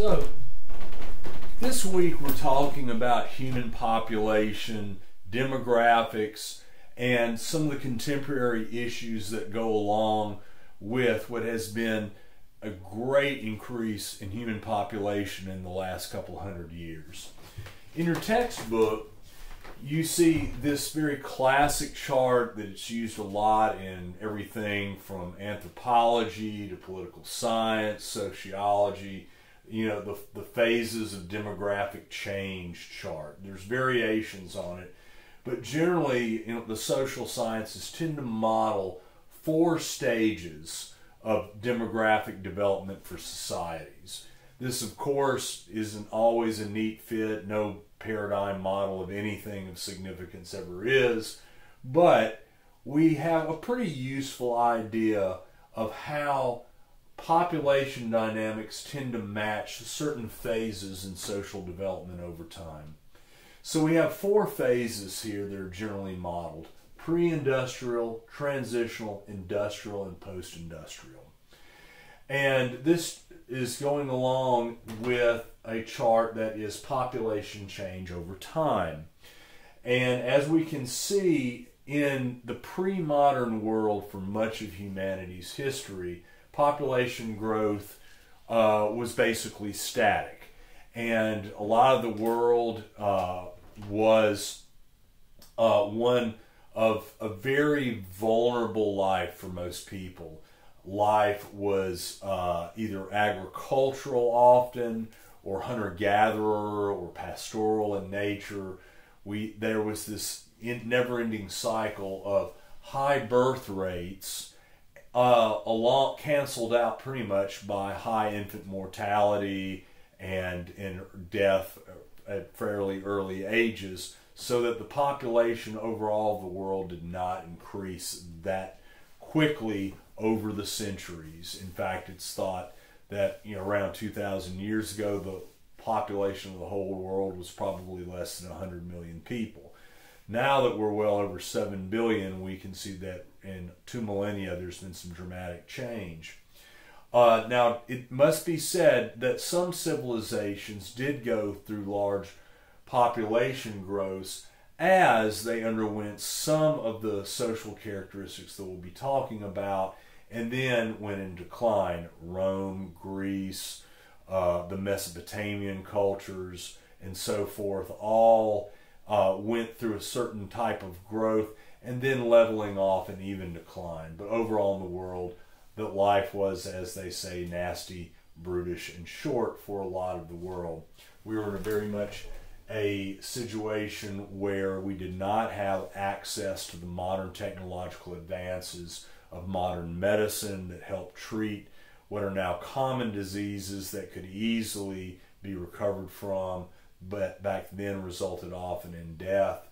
So, this week we're talking about human population, demographics, and some of the contemporary issues that go along with what has been a great increase in human population in the last couple hundred years. In your textbook, you see this very classic chart that it's used a lot in everything from anthropology to political science, sociology, the phases of demographic change chart. There's variations on it, but generally, the social sciences tend to model 4 stages of demographic development for societies. This, of course, isn't always a neat fit. No paradigm model of anything of significance ever is, but we have a pretty useful idea of how population dynamics tend to match certain phases in social development over time. So we have 4 phases here that are generally modeled: pre-industrial, transitional, industrial, and post-industrial. And this is going along with a chart that is population change over time. And as we can see, in the pre-modern world for much of humanity's history, population growth was basically static. And a lot of the world was one of a very vulnerable life for most people. Life was either agricultural often, or hunter-gatherer, or pastoral in nature. There was this never-ending cycle of high birth rates, canceled out pretty much by high infant mortality and death at fairly early ages, so that the population overall of the world did not increase that quickly over the centuries. In fact, it's thought that around 2,000 years ago, the population of the whole world was probably less than 100 million people. Now that we're well over 7 billion, we can see that in 2 millennia there's been some dramatic change. Now, it must be said that some civilizations did go through large population growths as they underwent some of the social characteristics that we'll be talking about, and then went in decline. Rome, Greece, the Mesopotamian cultures, and so forth, all went through a certain type of growth and then leveling off and even decline. But overall in the world, that life was, as they say, nasty, brutish, and short for a lot of the world. We were in a very much a situation where we did not have access to the modern technological advances of modern medicine that help treat what are now common diseases that could easily be recovered from, but back then resulted often in death.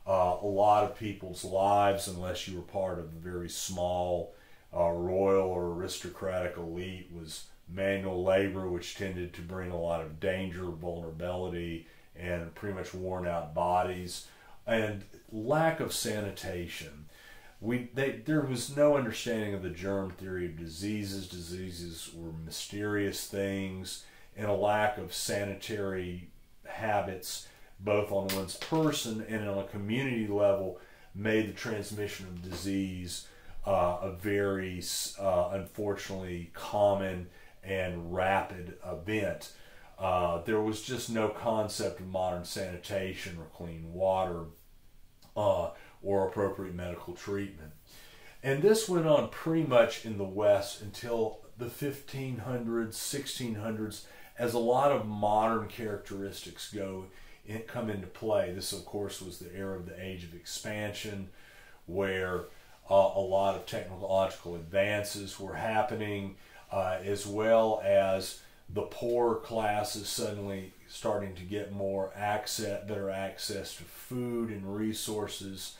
A lot of people's lives, unless you were part of a very small royal or aristocratic elite, was manual labor, which tended to bring a lot of danger, vulnerability, and pretty much worn out bodies, and lack of sanitation. There was no understanding of the germ theory of diseases. Diseases were mysterious things, and a lack of sanitary habits, both on one's person and on a community level, made the transmission of disease a very, unfortunately, common and rapid event. There was just no concept of modern sanitation or clean water or appropriate medical treatment. And this went on pretty much in the West until the 1500s, 1600s, as a lot of modern characteristics come into play. This, of course, was the era of the Age of Expansion, where a lot of technological advances were happening, as well as the poor classes suddenly starting to get better access to food and resources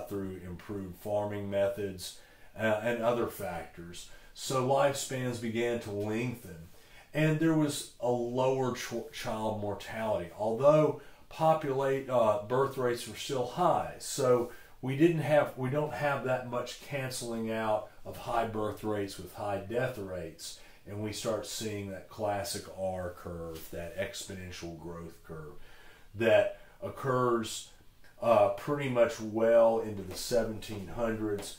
through improved farming methods and other factors. So lifespans began to lengthen, and there was a lower child mortality, although birth rates were still high. So we don't have that much canceling out of high birth rates with high death rates. and we start seeing that classic R curve, that exponential growth curve that occurs pretty much well into the 1700s.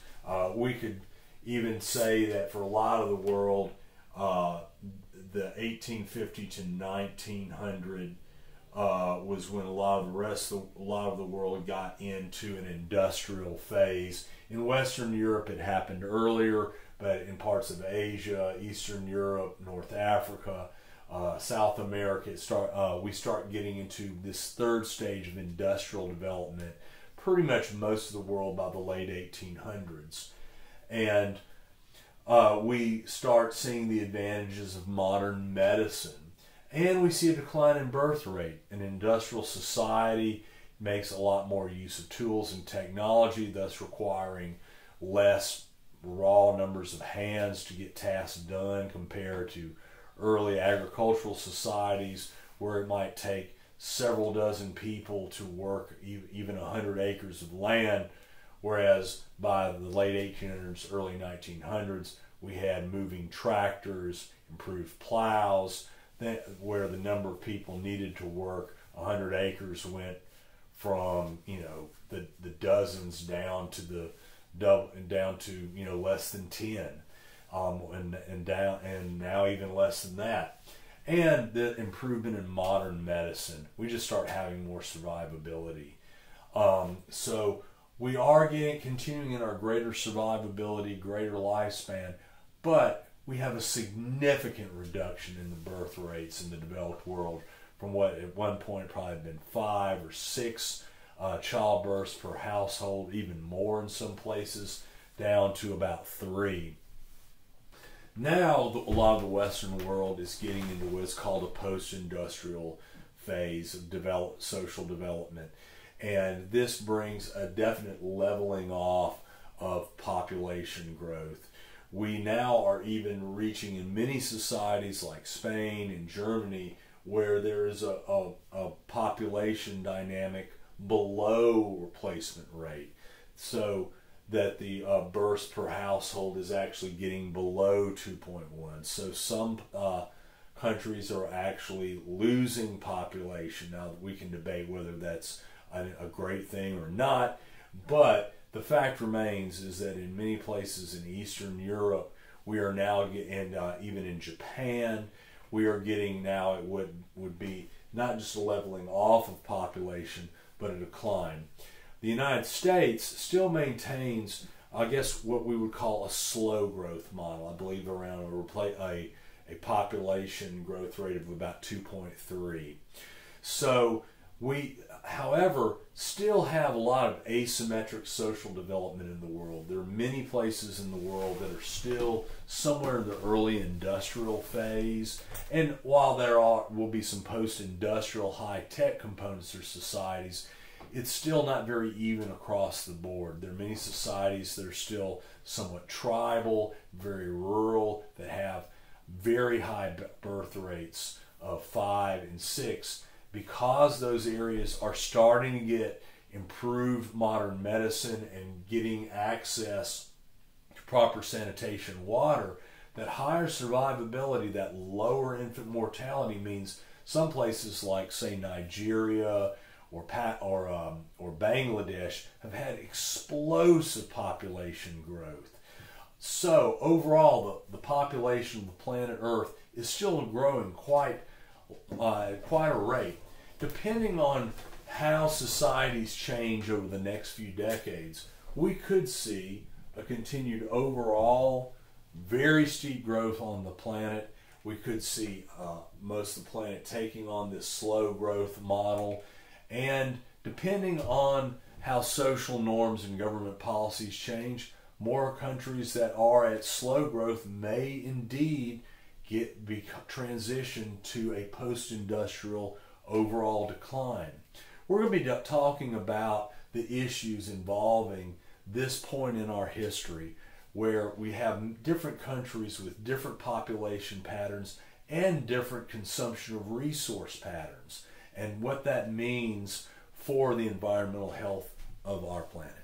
We could even say that for a lot of the world, the 1850 to 1900 was when a lot of the world got into an industrial phase. In Western Europe, it happened earlier, but in parts of Asia, Eastern Europe, North Africa, South America, we start getting into this third stage of industrial development, pretty much most of the world by the late 1800s. And we start seeing the advantages of modern medicine. And we see a decline in birth rate. An industrial society makes a lot more use of tools and technology, thus requiring less raw numbers of hands to get tasks done compared to early agricultural societies where it might take several dozen people to work even 100 acres of land, whereas by the late 1800s, early 1900s, we had moving tractors, improved plows, where the number of people needed to work 100 acres went from the dozens down to less than 10, and now even less than that. And the improvement in modern medicine, we just start having more survivability. So we are continuing in our greater survivability, greater lifespan, but we have a significant reduction in the birth rates in the developed world from what at one point probably been 5 or 6 childbirths per household, even more in some places, down to about 3. Now, a lot of the Western world is getting into what's called a post-industrial phase of social development. And this brings a definite leveling off of population growth. We now are even reaching in many societies like Spain and Germany where there is a population dynamic below replacement rate, so that the births per household is actually getting below 2.1. So some countries are actually losing population. Now, we can debate whether that's a great thing or not, but the fact remains is that in many places in Eastern Europe, we are now, and even in Japan, we are getting now it would be not just a leveling off of population, but a decline. The United States still maintains, I guess, what we would call a slow growth model. I believe around a population growth rate of about 2.3. So we, however, still have a lot of asymmetric social development in the world. There are many places in the world that are still somewhere in the early industrial phase. And while there will be some post-industrial high-tech components or societies, it's still not very even across the board. There are many societies that are still somewhat tribal, very rural, that have very high birth rates of 5 and 6, because those areas are starting to get improved modern medicine and getting access to proper sanitation water. That higher survivability, that lower infant mortality means some places like, say, Nigeria or Bangladesh have had explosive population growth. So overall, the population of the planet Earth is still growing quite a rate. Depending on how societies change over the next few decades, we could see a continued overall very steep growth on the planet. We could see most of the planet taking on this slow growth model. And depending on how social norms and government policies change, more countries that are at slow growth may indeed be transitioned to a post-industrial overall decline. We're going to be talking about the issues involving this point in our history where we have different countries with different population patterns and different consumption of resource patterns, and what that means for the environmental health of our planet.